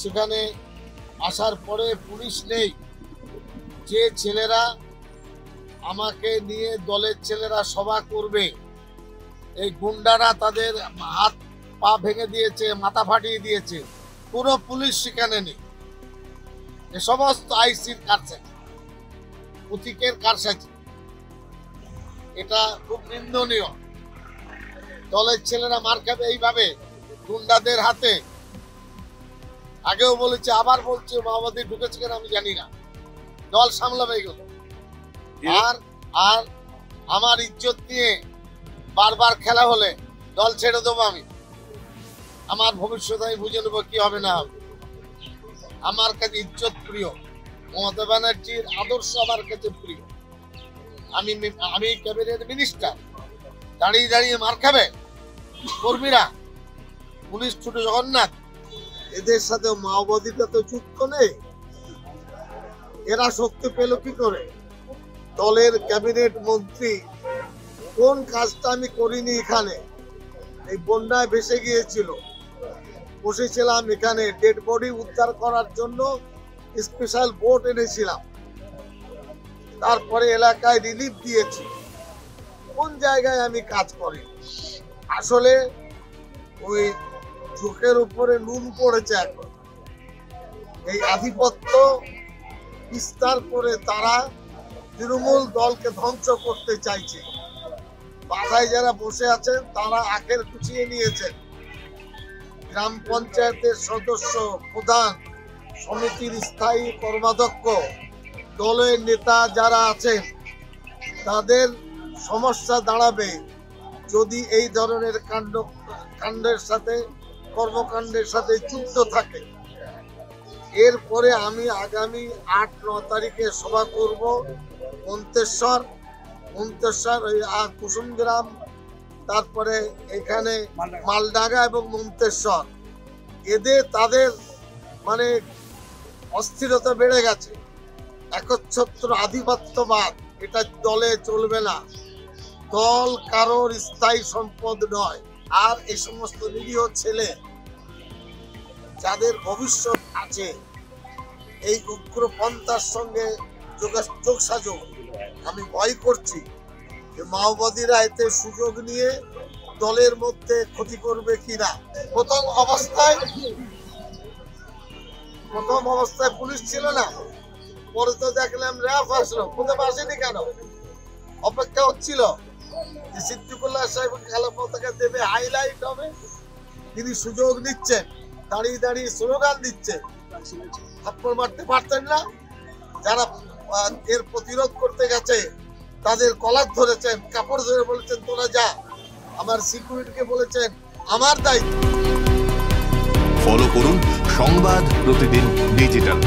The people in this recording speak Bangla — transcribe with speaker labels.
Speaker 1: সেখানে আসার পরে পুলিশ নেই। যে ছেলেরা আমাকে নিয়ে দলের ছেলেরা সভা করবে, এই গুন্ডারা তাদের হাত পা ভেঙে দিয়েছে, মাথা ফাটিয়ে দিয়েছে, কোনো পুলিশ সেখানে নেই। এ সমস্ত আইসির কারসাজি, প্রতীকের কারসাজি, এটা খুব নিন্দনীয়। দলের ছেলেরা মার খাবে এইভাবে গুন্ডাদের হাতে। আগেও বলেছে, আবার বলছে, মাওবাদী ঢুকেছে কেন আমি জানি না, দল সামলাবে এগুলো। আর আর আমার ইজ্জত নিয়ে বারবার খেলা হলে দল ছেড়ে দেবো আমি। আমার ভবিষ্যৎ আমি বুঝে নেবো কি হবে না হবে। আমার কাছে ইজ্জত প্রিয়, মমতা ব্যানার্জির আদর্শ আমার কাছে প্রিয়। আমি ক্যাবিনেট মিনিস্টার, দাঁড়িয়ে দাঁড়িয়ে মার খাবে কর্মীরা, পুলিশ ছোট জগন্নাথ, এদের সাথে মাওবাদীটা তো যুক্ত নেই। এরা শক্তি পেল কি করে? দলের ক্যাবিনেট মন্ত্রী, কোন কাজটা আমি করিনি এখানে? এই বন্যায় ভেসে গিয়েছিল, বসেছিলাম এখানে ডেড বডি উদ্ধার করার জন্য, স্পেশাল বোট এনেছিলাম, তারপরে এলাকায় রিলিফ দিয়েছি। কোন জায়গায় আমি কাজ করি? আসলে ওই চোখের উপরে নুন পড়েছে এখন। এই আধিপত্য বিস্তার করে তারা তৃণমূল দলকে ধ্বংস করতে চাইছে। বাধায় যারা বসে আছেন তারা আখের কুচিয়ে নিয়েছেন। গ্রাম পঞ্চায়েতের সদস্য, প্রধান, সমিতির স্থায়ী কর্মাধ্যক্ষ, দলের নেতা যারা আছেন, তাদের সমস্যা দাঁড়াবে যদি এই ধরনের কাণ্ডের সাথে, কর্মকাণ্ডের সাথে যুক্ত থাকে। এরপরে আমি আগামী 8-9 তারিখে সভা করব মন্তেশ্বর, ওই কুসুমগ্রাম, তারপরে এখানে মালডাঙ্গা এবং মন্তেশ্বর। তাদের মানে অস্থিরতা বেড়ে গেছে, একচ্ছত্র আধিপত্যবাদ, এটা দলে চলবে না। দল কারোর স্থায়ী সম্পদ নয়। আর এই সমস্ত নিরীহ ছেলে যাদের ভবিষ্যৎ আছে, এই উগ্রপন্থার সঙ্গে যোগসাযোগ, আমি ভয় করছি যে মাওবাদীরা এতে সুযোগ নিয়ে দলের মধ্যে ক্ষতি করবে কিনা। প্রথম অবস্থায় পুলিশ ছিল না, পরে তো দেখলাম র্যাব আসলো। প্রথম আসেনি কেন? অপেক্ষা হচ্ছিল যে সিদ্দিকুল্লাহ সাহেব খেলাপতাকা দেবে, হাইলাইট হবে। তিনি সুযোগ নিচ্ছেন, দাঁড়িয়ে দাঁড়িয়ে স্লোগান দিচ্ছে। থাপ্পড় মারতে পারতেন না? যারা এর প্রতিরোধ করতে গেছে তাদের কলার ধরেছেন, কাপড় ধরে বলেছেন তোরা যা। আমার সিকিউরিটিকে বলেছেন আমার দায়িত্ব।
Speaker 2: ফলো করুন সংবাদ প্রতিদিন ডিজিটাল।